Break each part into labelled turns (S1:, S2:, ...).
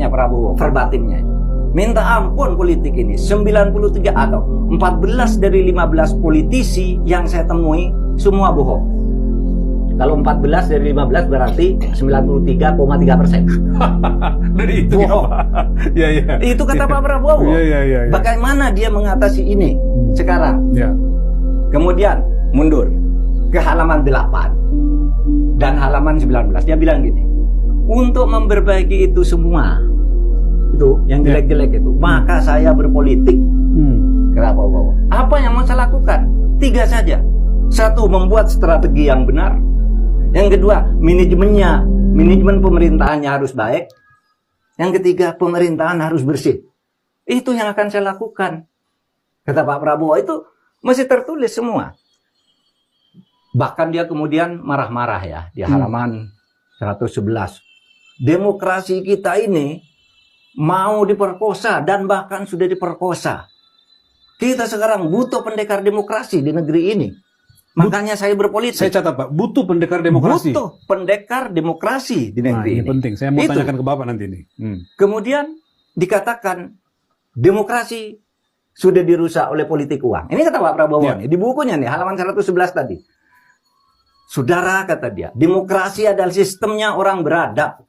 S1: kalimatnya Prabowo, verbatimnya. Minta ampun politik ini, 93 atau 14 dari 15 politisi yang saya temui semua bohong. Kalau 14 dari 15 berarti 93,3%.
S2: Dari itu
S1: bohong.
S2: Ya.
S1: Itu kata Pak Prabowo.
S2: Ya.
S1: Bagaimana dia mengatasi ini sekarang?
S2: Ya.
S1: Kemudian mundur ke halaman 8 dan halaman 19. Dia bilang gini, untuk memperbaiki itu semua, itu yang jelek-jelek itu, maka saya berpolitik. Kenapa Prabowo? Apa yang mau saya lakukan? 3 saja. 1, membuat strategi yang benar. Yang kedua, manajemen pemerintahannya harus baik. Yang ketiga, pemerintahan harus bersih. Itu yang akan saya lakukan. Kata Pak Prabowo, itu masih tertulis semua. Bahkan dia kemudian marah-marah ya di halaman 111. Demokrasi kita ini mau diperkosa dan bahkan sudah diperkosa. Kita sekarang butuh pendekar demokrasi di negeri ini. Makanya saya berpolitik.
S2: Saya catat Pak, butuh pendekar demokrasi.
S1: Butuh pendekar demokrasi di negeri
S2: ini
S1: ini.
S2: penting, saya mau tanyakan ke Bapak nanti ini.
S1: Kemudian dikatakan demokrasi sudah dirusak oleh politik uang. Ini kata Pak Prabowo nih, di bukunya nih, halaman 111 tadi. Saudara, kata dia, demokrasi adalah sistemnya orang beradab.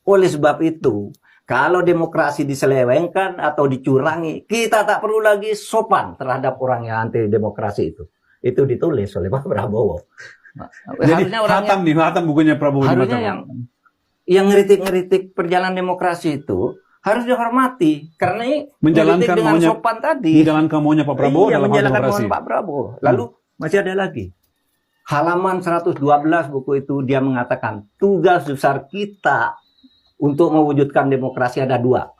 S1: Oleh sebab itu, kalau demokrasi diselewengkan atau dicurangi, kita tak perlu lagi sopan terhadap orang yang anti demokrasi itu. Itu ditulis oleh Pak Prabowo.
S2: Jadi hatam bukunya Prabowo.
S1: Harusnya yang ngeritik-ngeritik perjalanan demokrasi itu harus dihormati karena ini
S2: menjalankan
S1: dengan
S2: maunya,
S1: sopan tadi.
S2: Menjalankan maunya Pak Prabowo dalam hal demokrasi.
S1: Pak Prabowo. Lalu masih ada lagi. Halaman 112 buku itu dia mengatakan tugas besar kita untuk mewujudkan demokrasi ada 2.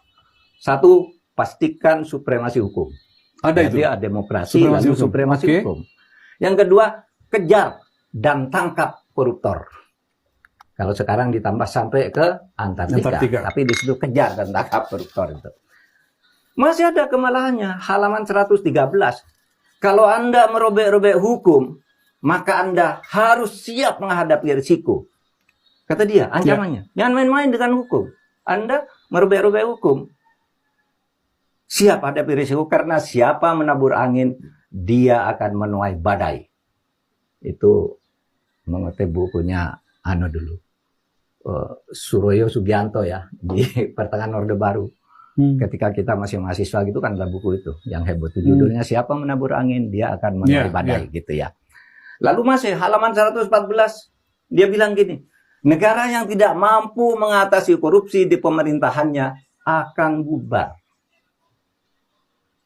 S1: 1, pastikan supremasi hukum. Jadi ada demokrasi lalu supremasi hukum. Yang kedua, kejar dan tangkap koruptor. Kalau sekarang ditambah sampai ke Antartika. Tapi di situ kejar dan tangkap koruptor itu. Masih ada kemalahannya, halaman 113. Kalau Anda merobek-robek hukum, maka Anda harus siap menghadapi risiko. Kata dia, ancamannya. Jangan main-main dengan hukum. Anda merobek-robek hukum. Siap hadapi risiko karena siapa menabur angin, dia akan menuai badai. Itu mengutip bukunya dulu. Suroyo Sugianto ya, di pertengahan Orde Baru. Ketika kita masih mahasiswa gitu kan ada buku itu yang heboh. Judulnya siapa menabur angin, dia akan menuai badai gitu ya. Lalu masih halaman 114, dia bilang gini, negara yang tidak mampu mengatasi korupsi di pemerintahannya akan bubar.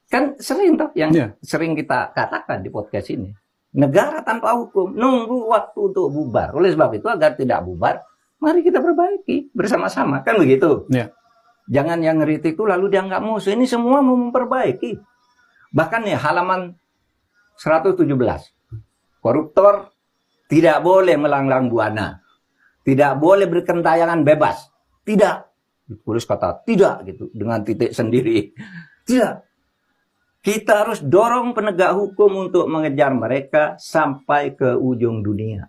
S1: Kan sering toh yang sering kita katakan di podcast ini. Negara tanpa hukum nunggu waktu untuk bubar. Oleh sebab itu agar tidak bubar, mari kita perbaiki bersama-sama. Kan begitu. Jangan yang ngeritik itu lalu dianggap musuh. Ini semua mau memperbaiki. Bahkan ya halaman 117. Koruptor tidak boleh melanglang buana. Tidak boleh berkentayangan bebas. Tidak. Ditulis kata tidak gitu dengan titik sendiri. Tidak. Kita harus dorong penegak hukum untuk mengejar mereka sampai ke ujung dunia.